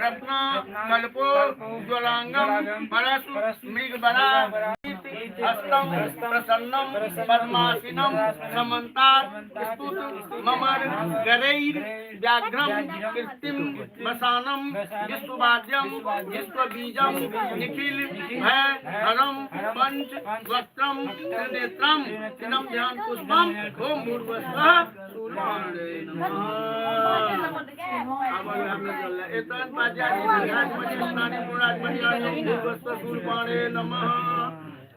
रत्न कल्पो ज्वलांगम परशु मृगबला हस्तम प्रसन्नम पद्मासीनम समन्तात् स्तुत ममर गरैर व्याघ्रम कीर्तिम वसानम विश्ववाद्यम विश्वबीजम निखिल भय हरम पंच वस्त्रम त्रिनेत्रम तिनम ध्यान पुष्पम ओम भूर्भुवस्वः सूर्याय नमः। एतन पाज्यानि विराजमणि स्नानि पुराजमणि भूर्भुवस्वः सूर्याय नमः।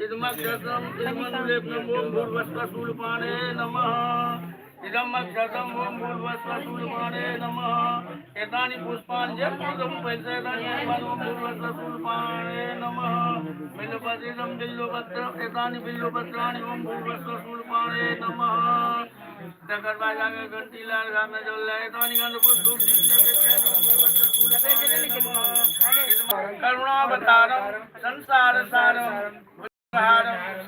इदमक्षत्रम इदमनुलेपनम ओम भूर्भुवस्वः सूर्याय नमः। इदमक्षत्रम ओम भूर्भुवस्वः सूर्याय नमः। एतानि पुष्पाणि जपमुदं वैसेतानि ओम भूर्भुवस्वः सूर्याय नमः। बिल्वपत्रम बिल्वपत्रम एतानि बिल्वपत्राणि ओम भूर्भुवस्वः सूर्याय नमः। तकर बाद आगे घंटी लाल घाम में जल रहा है एतानि गंधपुष्प धूप दीप नैवेद्य करुणावतारम संसार सारम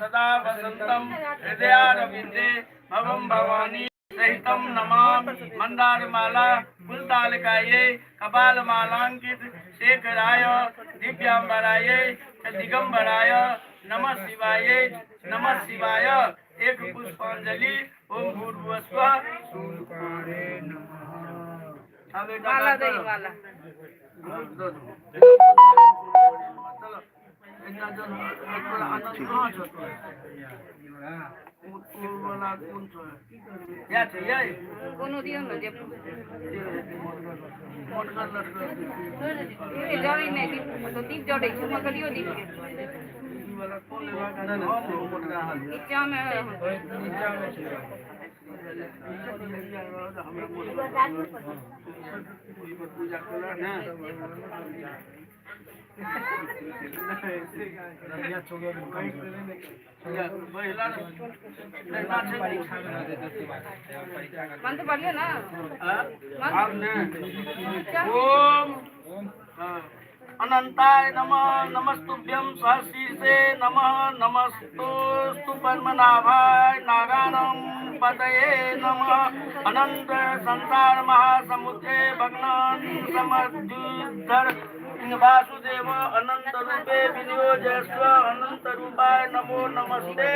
सदा वसंतम हृदयारविंदे भवम भवानी सहितम नमाम मंदारमाला कुलतालकाये कपालमालांकित शेखराय दिव्यांबराय दिगंबराय नमः शिवाय एक पुष्पांजलि ओम भूर्भुवस्वः सूर्याय नमः। माला दे माला कोनो दियो न जे ए जड़ी ने दी तो दीप जड़ी छ मकलियो दीप के इच्छा में पूजा करा ना मंत्र पढ़िए ना ओम अनंताय नमः नमस्तुभ्यं सहस्रीसे नमः नमस्तोस्तु पद्मनाभाय नारायणं पतये नमः। अनंत संसार महासमुद्रे भग्नान् समद्युद्धर वासुदेव अनंत रूपे विनियोजस्व अनंत रूपाय नमो नमस्ते।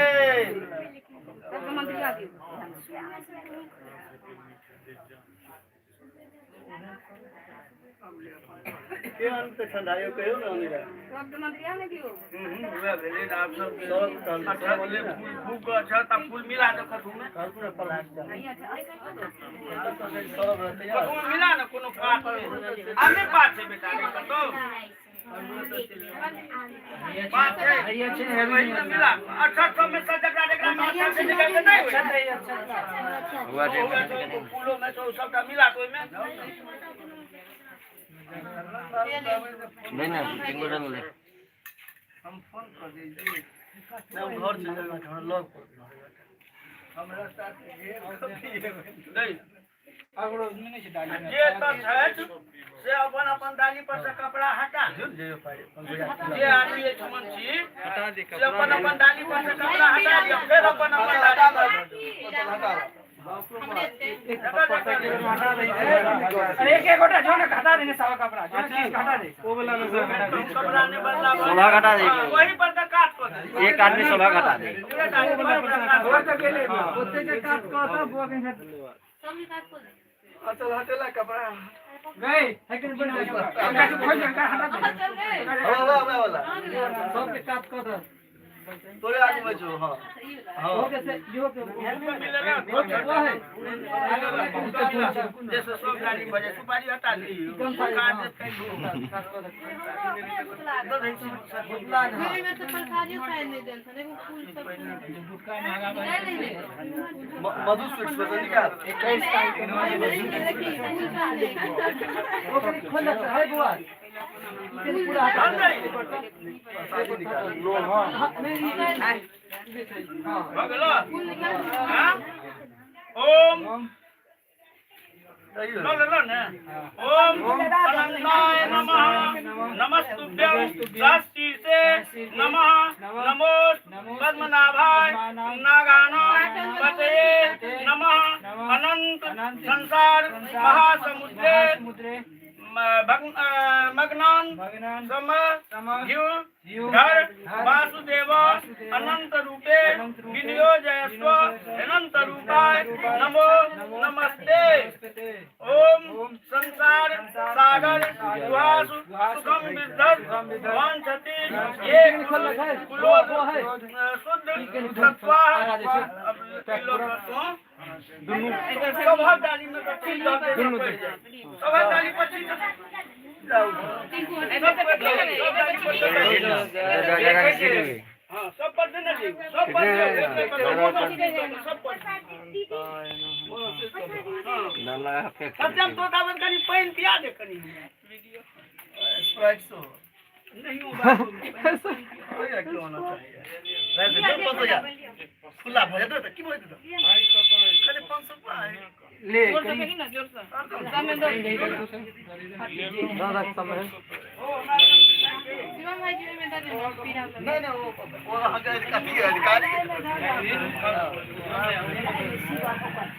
के अंत ठंडायो कहो ना मेरा शब्द मंत्रिया ने दियो हुआ भेले आप सब अच्छा बोले फूल को अच्छा ता फूल मिला दे खतु में पूरा पलाट नहीं अच्छा फूल मिला ना कोनो पात आमे पात है बेटा नहीं तो बात है ये अच्छे है मिला अच्छा सब में सजगरा देखरा में अच्छा से निकल के नहीं हुआ फूलों में तो सबका मिला तो में नहीं ना टिंगो रंग ले हम फोन कर दीजिए हम घर से थोड़ा लॉक हमरा साथ नहीं अगरो नहीं से डाली ये तो है से अपन अपन डाली पर से कपड़ा हटा ये आदमी ये छमन छी हटा दे कपड़ा अपन अपन डाली पर से कपड़ा हटा दियो फिर अपन अपन डाली हटा अरे एक गोटा जो ना घटा देने सावा कपड़ा जो चीज घटा दे वो वाला कपड़ा ने बदला 16 घटा दे वही पर का काट को एक आदमी 16 घटा दे वो तो गेले ओते के काट को तो वो के सब काट को अच्छा हटेला कपड़ा गई हैकन बन गया का खोल का हटा दे वाला सब के काट को तो तोरे आगे में जो हां हां हो कैसे यो के मिलेगा वो है जैसे सब गाड़ी बजे सुपारी हटा दी काट दे मेरे में तो सरकारी साइन नहीं देन था देखो फूल सब गुटका महंगा मधु स्वीट्स पे निकाल 21 साल के वो खोल है बुआ पूरा लो हां ओम ओम अनंताय नमः नमस्तुभ्यं शास्त्रीसे नमः नमो पद्मनाभाय नागानां पतये नमः अनंत संसार महासमुद्रे भगनान सम जीव धर वासुदेव अनंत रूपे विनियोजयस्व अनंत रूपाय नमो नमस्ते। ओम संसार सागर गुहासु सुखम विद्धत वांछति ये कुलो शुद्ध तत्वा सौभाग्यशाली में सौभाग्यशाली पक्षी हाँ सब पढ़ते ना जी सब सत्यम तो दावन कनी पैन पिया दे कनी स्प्राइट सो नहीं होगा क्यों होना चाहिए जब पता जा खुला भए दो त के भए दो खाली 500 पाए ले जोर से फेंकी ना जोर से सामने दो दादा समय शिवम भाई जी में दादा पीड़ा नहीं वो हगा काफी अधिकारी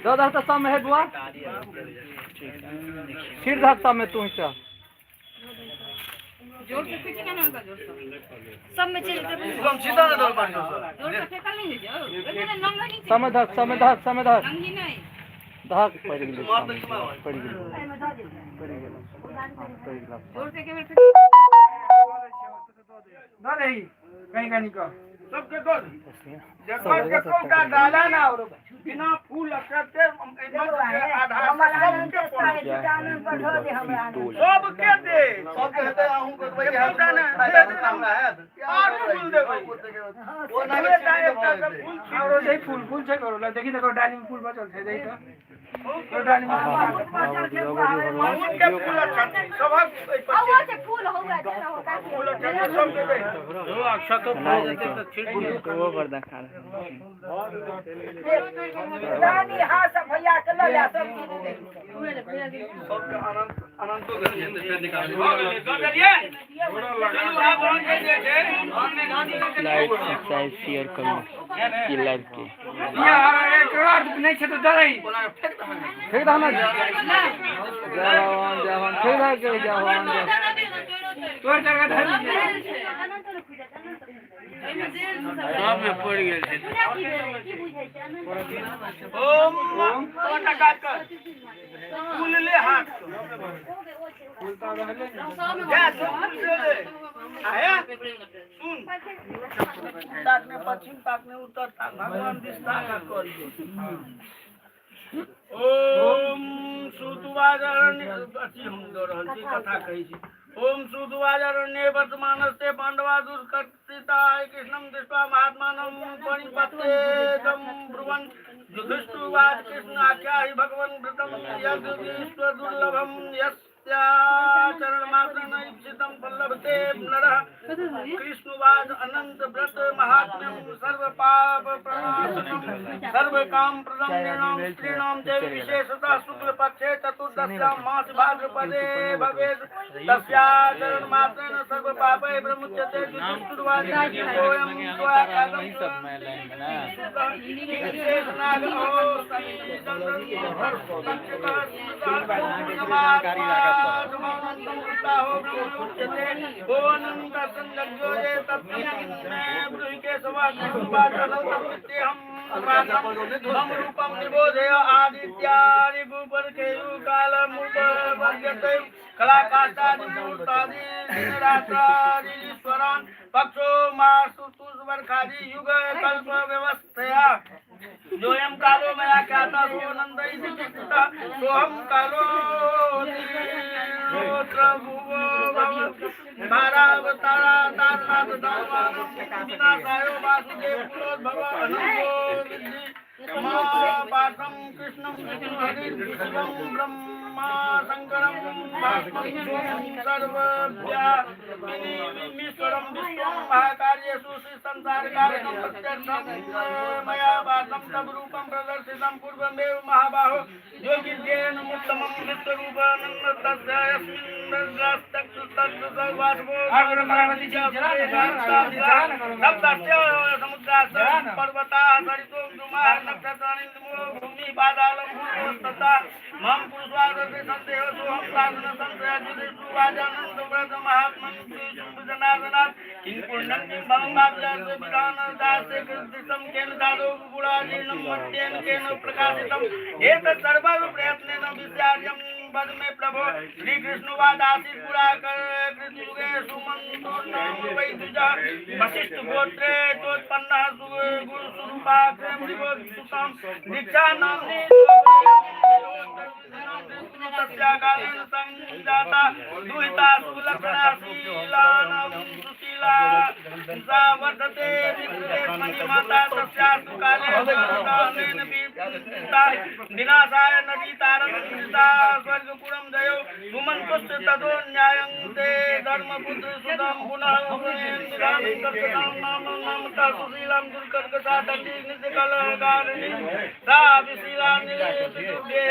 दादा तो समय है बुआ फिर धाता में तू हिस्सा जोर से फेंकी ना होगा जोर से सब में चल के हम सीधा ना दौड़ पाएंगे जोर से फेंकल नहीं जाओ लेकिन नंगा नहीं समय धर नंगी नहीं धाक पड़ गेल जोर से केवल ना नहीं कहीं का सबके दो जब के कोटा डाला ना और बिना फूल अक्षते आधार सबके पढ़ो दे हमरा सब के दे सब कहते आहू को भाई हमरा है और फूल दे वो ना एकटा फूल और जे फूल छे करो देखि देखो डाली में फूल बचल छे देख तो डाली में माउंट के फूल अक्षते सब वो से फूल होगा जरा होगा फूल अक्षते सब के दे जो अक्षत तो तो ठीक वो बरदा खा रानी हां सब भैया के ले जा सब अनंत तो कर निकाल लाइक सब्सक्राइब शेयर करो ये लाइव के एक करोड़ नहीं छे तो डरई फेंक दो ना जवान फेंक दो के जवान तोर जगह धर सब में पड़ गेल छै ओम कोटा काट कर फूल ले हाथ फूल तो रहले जा फूल ले आया सुन ताक ने पश्चिम ताक ने उत्तर ताक भगवान दिशा का करियो ओम सुतवाजरण्य अति हम दो रहल छी कथा कहै छी ओम सुतवाजरण्ये वर्तमानस्ते पांडवा दुष्कर्षिताय कृष्णं दृष्ट्वा महात्मानं परिपत्तेदं ब्रुवन् युधिष्ठिरवाच कृष्ण आख्या हि भगवन् वृतं यद्विश्व दुर्लभं चरणमात्रेण इप्सितं पल्लवते नरः कृष्णवाच अनंत व्रत महात्म्यं सर्व पाप प्रणाशनं सर्व काम प्रदं नृणां स्त्रीणां च विशेषतः शुक्ल पक्षे चतुर्दश्यां मास भाद्रपदे भवेत् तस्या चरणमात्रेण सर्व पापै प्रमुच्यते युधिष्ठिरवाच योऽयं त्वयागतं विशेषनाग रूपम निबोधय आदित्यादि कलाकाष्ठादिमूर्तादिरात्रादिश्वरान् पक्षो मासु तुषवर्खादि युग कल्प व्यवस्थया जोयम कालो मया ख्याता सोनंद इति चित्तः सोहम कालो भारावतारा तारनाथ दानवानं विनाशायो वासुदेव कुलोद्भव अनंतो विद्धि पार्थं कृष्णं हरिं शिवं ब्रह्मा शंकरं भास्वं सर्वभ्यामीश्वरं विश्वं महाकार्येषु संसारकारणं प्रत्यर्थं मया वार्तं तव रूपं प्रदर्शितं पूर्वमेव महाबाहो योगिर्येण उत्तमं विश्वरूपानन्दं तस्य यस्मिन् दर्शस्तक्षुस्तत्सर्वासवो सप्तस्य समुद्रास्य पर्वताः सरितो द्रुमाः नक्षत्राणि भूमि पादालं भूमस्तथा मम पुरुषवाद सदस्य संदेह सोहम साधन संशय जितेषु वाजानंद व्रत महात्मन श्री जनार्दनाथ किं पुण्यं किं फलं भाव्यास्य विधान दासे कृतिसं केन दादो गुणादीनं मत्येन केन प्रकाशितम् एतत् सर्वं प्रयत्नेन विद्यार्यं पद में प्रभो श्री कृष्ण वादासी पुरा कर कृतयुगे सुमंतो नाम वै द्विजा वशिष्ठ गोत्रे तोत्पन्ना गुरु स्वरूपाक्रम सुतम दीक्षा नामनी तस्याकालेन संजाता दुहिता सुलक्षणा शीलानां सुशीला सा वर्धते विश्वेश्वरी माता तस्यास्तु काले दानेन विता विनाशाय नदी तारकता स्वर्गपुरं दयो सुमन्तुष्ट ततो न्यायं ते धर्मपुत्र सुतं पुनः निराम कर्कटां नामता सुशीलां दुर्कर्कटा दण्डी नित्यकलहकारिणी सा विशीला निलेशुभे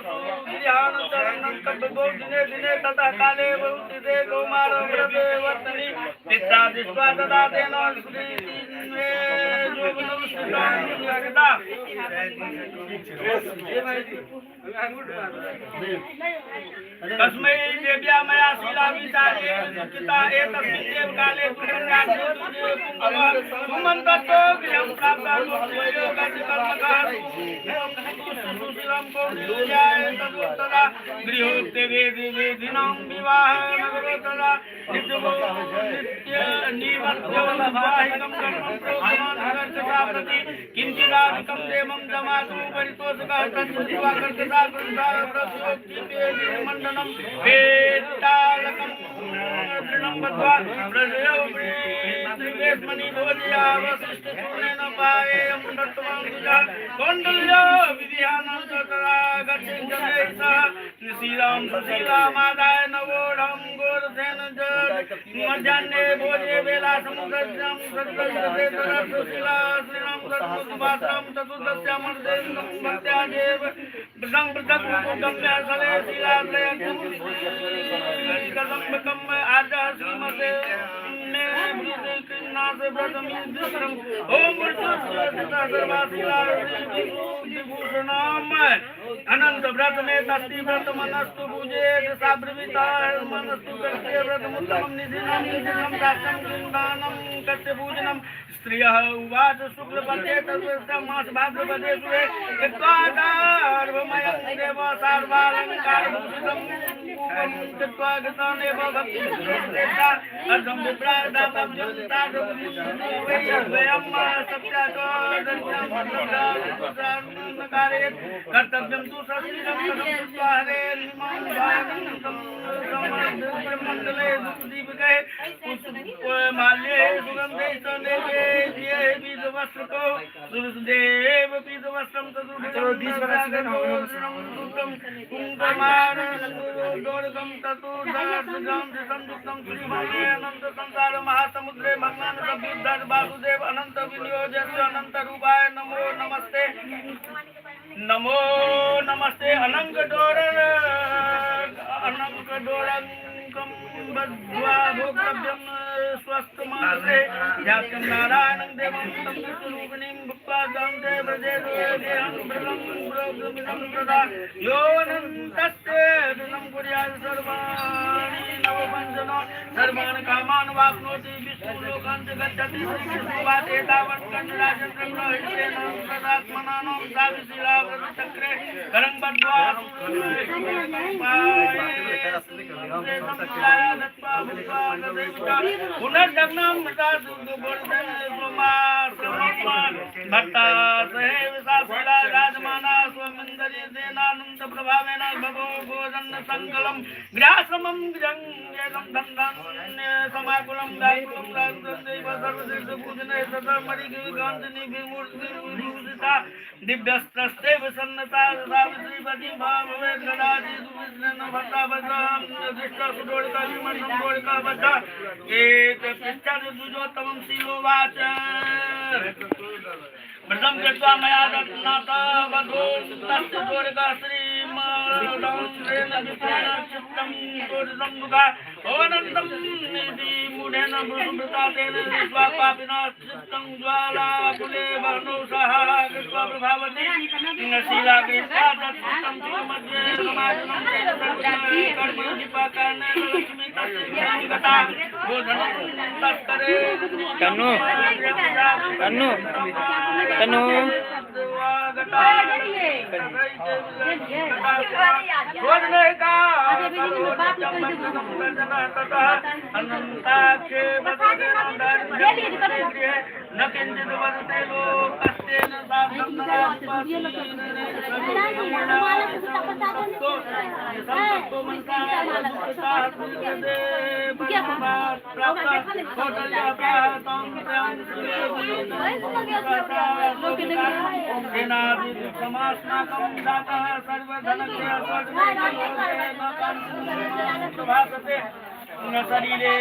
सुविहान चरणं कब्बो दिने दिने ततः काले बहुतिते कौमार व्रते वर्तनी पिता दृष्ट्वा तदा तेन श्रीमे जोगनमस्कृतां जगदा तस्मै देव्या मया शीला विचारे चिता एतस्मिन् देव काले सुमन्ततो गृहं प्राप्ता सुशीलं कौन्याय तदुत्तरा गृहोत्तेवेदिनां विवाहनगरोत्तरा नित्यनिवर्त्यवाहिकं कर्मं प्रोक्षमानकर्कटा प्रति किञ्चिदाधिकं देवं दमातु परितोषकः तत्सुजीवा कर्कटा मंडलम वेत्तालकम दृढ़ं बद्ध्वा प्रजयो त्रिवेशमणि भोजया वसिष्ठ चूर्णेन पाये अमृतत्वं दुजा कौण्डल्यो विधिहानं ततरा गच्छन् जनेन सह शीलां सुशीलामादाय नवोढं गोरथेन मध्याह्ने भोजे वेला समुद्रं सद्वैते सुशीला श्रीराम सर्वसुभाषं चतुर्दश्यामर्देव भक्त्यादेव ब्रह्म गम्य सले शीलालयं कदम्बकं आजा श्रीमते ने कृष्णास व्रतमिं दुष्करम् ओम मृत्युस्वरता सर्वाशीला विभूषणाम अनंत व्रत में तस्ति व्रत मनस्तु पूजे साब्रविता मनस्तु कर्त्य व्रतमुत्तमं निधिनं दास्यं दानं कर्त्य पूजनं स्त्रियः उवाच शुक्लपक्षे तद्वृष्टं मास भाद्रपदे सुरे कृत्वादार्भमयं देव सर्वालङ्कारभूषितं पूपं कृत्वा गतानेव भक्तिश्रेष्ठा अर्धं विप्रादापब्जं तादृशं सप्ताचोदर्शनकारयेत् कर्तव्यं तु सशीलं कृत्वा हरेर्निमां मण्डले दीपके माल्ये सुगन्धे सनेके दिये बीजवस्त्रको सुरदेव बीजवस्त्रं तदुर्भुजं कुङ्कुमारं ततुर्दासं संयुक्तं श्रीमते अनंत संसार महासमुद्रे भगवान सभ्युद्धर वासुदेव अनंत विनियोजस्य अनंत रूपाय नमो नमस्ते नमो नमस्ते अनंग डोरंकं बद्ध्वा भोक्तव्यं स्वस्थमानसे ध्यातं नारायणं देवं तं स्वरूपिणीं भुक्त्वा दन्ते व्रजे देहं ब्रह्मं ब्रह्ममिदं प्रदा यो नन्तस्य दिनं कुर्यात् सर्वाणि नवपञ्चनो सर्वान् कामान् वाप्नोति विष्णुलोकान् च गच्छति श्रीकृष्णवात् एतावत् कण्डराजन्द्रग्रहणेन सदात्मनां साविशीला व्रतचक्रे करं बद्ध्वा पुनर्जन्म मृता सुगोवर्धन भक्ता सहे विशाला राजमाना स्वमंदरी सेनानंद प्रभावेन भगो भोजन संकलम गृहाश्रमं गृहं धन्दं समाकुलं गायकुलं राजदेव सर्वतीर्थ पूजने सतमणिकांतनि विमूर्तिता दिव्यस्त्रस्ते विसन्नता सावित्रीपति भावे गणाजी सुविष्णु भक्ता भद्रं दृष्टा सुडोड़का विमर्श डोड़का बद्धा एक पृष्ठादि दुजोत्तमं शीलोवाच व्रतं कृत्वा मया रत्नाता वधो तस्य दोर्गा श्रीमदं चित्तं सोदसंमुखा भवनन्दं निधि मूढेन मृतातेन विश्वा पापिनाश्चित्तं ज्वाला कुले वर्णो सह कृत्वा प्रभावति शीला कृत्वा तत्सुतं मध्ये समाजनं कर्मदीपकान लक्ष्मी तस्मिता बोधनं तत्करे कन्नू कन्नू कन्नू बोधने का न किंचित वदते लोकस्तेन साधनं संपत्तो मनसा समास्नाकं दातः सर्वधनस्य प्रभासते न शरीरे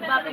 भविष्य